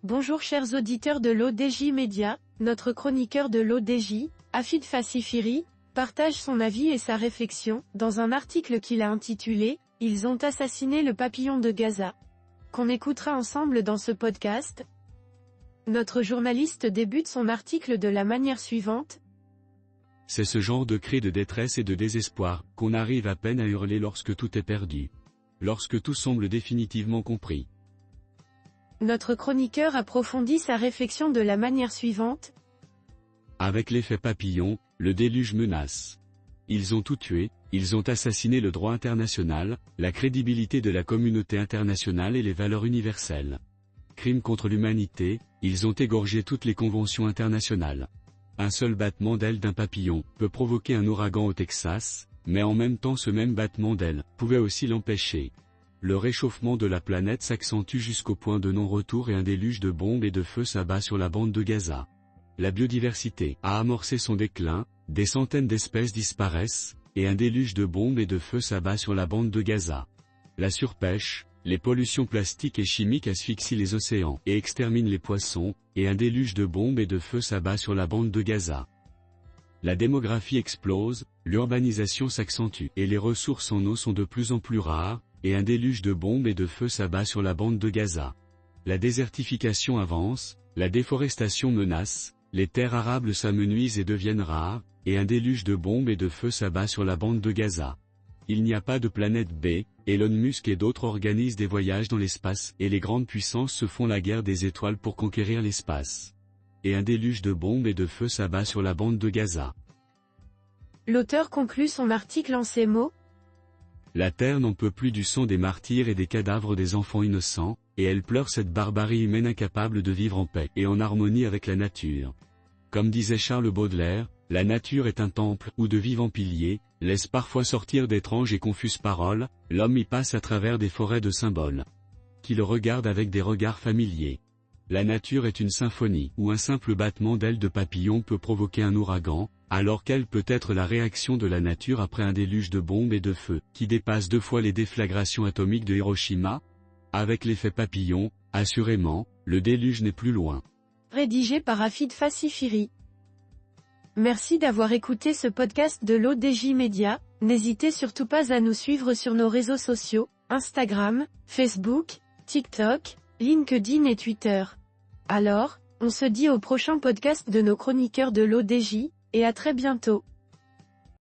Bonjour chers auditeurs de l'ODJ Média, notre chroniqueur de l'ODJ, Afid Fassifiri, partage son avis et sa réflexion, dans un article qu'il a intitulé « Ils ont assassiné le papillon de Gaza », qu'on écoutera ensemble dans ce podcast. Notre journaliste débute son article de la manière suivante. C'est ce genre de cri de détresse et de désespoir, qu'on arrive à peine à hurler lorsque tout est perdu. Lorsque tout semble définitivement compris. Notre chroniqueur approfondit sa réflexion de la manière suivante. Avec l'effet papillon, le déluge menace. Ils ont tout tué, ils ont assassiné le droit international, la crédibilité de la communauté internationale et les valeurs universelles. Crime contre l'humanité, ils ont égorgé toutes les conventions internationales. Un seul battement d'aile d'un papillon peut provoquer un ouragan au Texas, mais en même temps ce même battement d'aile pouvait aussi l'empêcher. Le réchauffement de la planète s'accentue jusqu'au point de non-retour et un déluge de bombes et de feu s'abat sur la bande de Gaza. La biodiversité a amorcé son déclin, des centaines d'espèces disparaissent, et un déluge de bombes et de feu s'abat sur la bande de Gaza. La surpêche, les pollutions plastiques et chimiques asphyxient les océans et exterminent les poissons, et un déluge de bombes et de feu s'abat sur la bande de Gaza. La démographie explose, l'urbanisation s'accentue et les ressources en eau sont de plus en plus rares, et un déluge de bombes et de feu s'abat sur la bande de Gaza. La désertification avance, la déforestation menace, les terres arables s'amenuisent et deviennent rares, et un déluge de bombes et de feu s'abat sur la bande de Gaza. Il n'y a pas de planète B, Elon Musk et d'autres organisent des voyages dans l'espace et les grandes puissances se font la guerre des étoiles pour conquérir l'espace. Et un déluge de bombes et de feu s'abat sur la bande de Gaza. L'auteur conclut son article en ces mots. La terre n'en peut plus du sang des martyrs et des cadavres des enfants innocents, et elle pleure cette barbarie humaine incapable de vivre en paix et en harmonie avec la nature. Comme disait Charles Baudelaire, la nature est un temple où de vivants piliers laissent parfois sortir d'étranges et confuses paroles, l'homme y passe à travers des forêts de symboles. Qui le regarde avec des regards familiers. La nature est une symphonie où un simple battement d'ailes de papillon peut provoquer un ouragan, alors quelle peut être la réaction de la nature après un déluge de bombes et de feu, qui dépasse 2 fois les déflagrations atomiques de Hiroshima? Avec l'effet papillon, assurément, le déluge n'est plus loin. Rédigé par Afid Fassifiri. Merci d'avoir écouté ce podcast de l'ODJ Média, n'hésitez surtout pas à nous suivre sur nos réseaux sociaux, Instagram, Facebook, TikTok, LinkedIn et Twitter. Alors, on se dit au prochain podcast de nos chroniqueurs de l'ODJ, et à très bientôt.